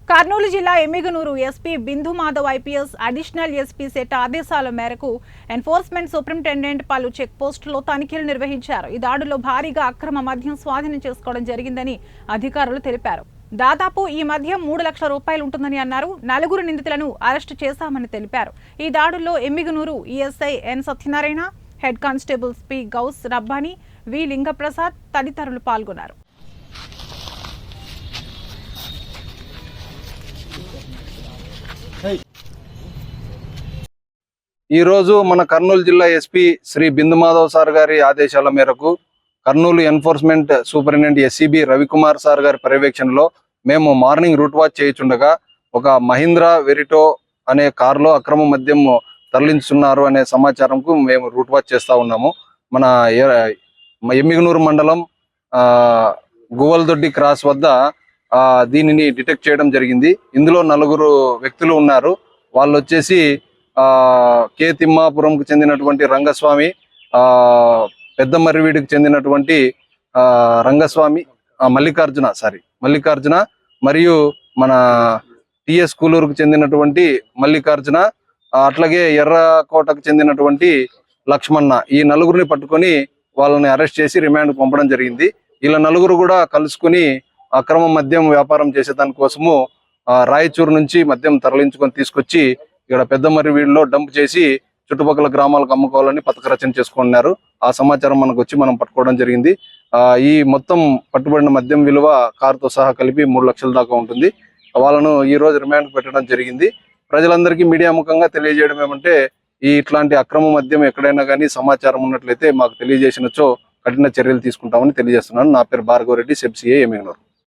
కర్నూలు జిల్లా Emmiganur SP Bindu Madhav IPS additional SP సెట్ ఆదేశాల మేరకు ఎన్ఫోర్స్మెంట్ సూపరింటెండెంట్ పలు చెక్ పోస్టుల్లో తనిఖీలు నిర్వహించారు. ఈ దాడుల్లో భారీగా అక్రమ మద్యం స్వాధీనం చేసుకోవడం జరిగిందని అధికారులు తెలిపారు. దాదాపు ఈ మద్యం 3 లక్షల రూపాయలు ఉంటుందని అన్నారు. 4 నిందితులను అరెస్టు చేశామని తెలిపారు. ఈ దాడుల్లో Emmiganur ESI N Satyanarayana, head constables P Gous Rabbani, V Linga Prasad తదితరులు పాల్గొన్నారు. ఈ రోజు మన కర్నూలు జిల్లా ఎస్పీ శ్రీ బిందు మాధవ్ సార్ గారి ఆదేశాల మేరకు Kurnool enforcement superintendent SCB Ravi Kumar sir గారి పర్యవేక్షణలో మేము మార్నింగ్ రూట్ వాచ్ చేయుచుండగా ఒక మహీంద్రా వెరిటో అనే కారులో అక్రమ మద్యం తరలించున్నారు అనే సమాచారంకు మేము రూట్ వాచ్ చేస్తా ఉన్నాము. మన ఎమ్మిగనూరు మండలం గువ్వలదొడ్డి క్రాస్ వద్ద దీనిని డిటెక్ట్ చేయడం జరిగింది. ఇందులో 4 వ్యక్తులు ఉన్నారు. వాళ్ళు వచ్చేసి కే తిమ్మాపురంకు చెందినటువంటి రంగస్వామి, పెద్ద మర్రివీడికి చెందినటువంటి రంగస్వామి మల్లికార్జున మరియు మన టిఎస్ కూలూరుకు చెందినటువంటి మల్లికార్జున, అట్లాగే ఎర్రకోటకు చెందినటువంటి లక్ష్మణ. ఈ 4 పట్టుకొని వాళ్ళని అరెస్ట్ చేసి రిమాండ్ పంపడం జరిగింది. వీళ్ళ 4 కూడా కలుసుకుని అక్రమ మద్యం వ్యాపారం చేసేదానికోసము రాయచూరు నుంచి మద్యం తరలించుకొని తీసుకొచ్చి ఇక్కడ పెద్ద మర్రివీడిలో డంప్ చేసి చుట్టుపక్కల గ్రామాలకు అమ్ముకోవాలని పథక రచన చేసుకున్నారు. ఆ సమాచారం మనకు వచ్చి మనం పట్టుకోవడం జరిగింది. ఈ మొత్తం పట్టుబడిన మద్యం విలువ కారుతో సహా కలిపి 3 లక్షల దాకా ఉంటుంది. వాళ్ళను ఈ రోజు రిమాండ్ పెట్టడం జరిగింది. ప్రజలందరికీ మీడియా ముఖంగా తెలియజేయడం ఏమంటే, ఇట్లాంటి అక్రమ మద్యం ఎక్కడైనా కానీ సమాచారం ఉన్నట్లయితే మాకు తెలియజేసినచో కఠిన చర్యలు తీసుకుంటామని తెలియజేస్తున్నాను. నా పేరు భార్గవ్ రెడ్డి, సెబ్ సిఐ ఎమ్మిగనూరు.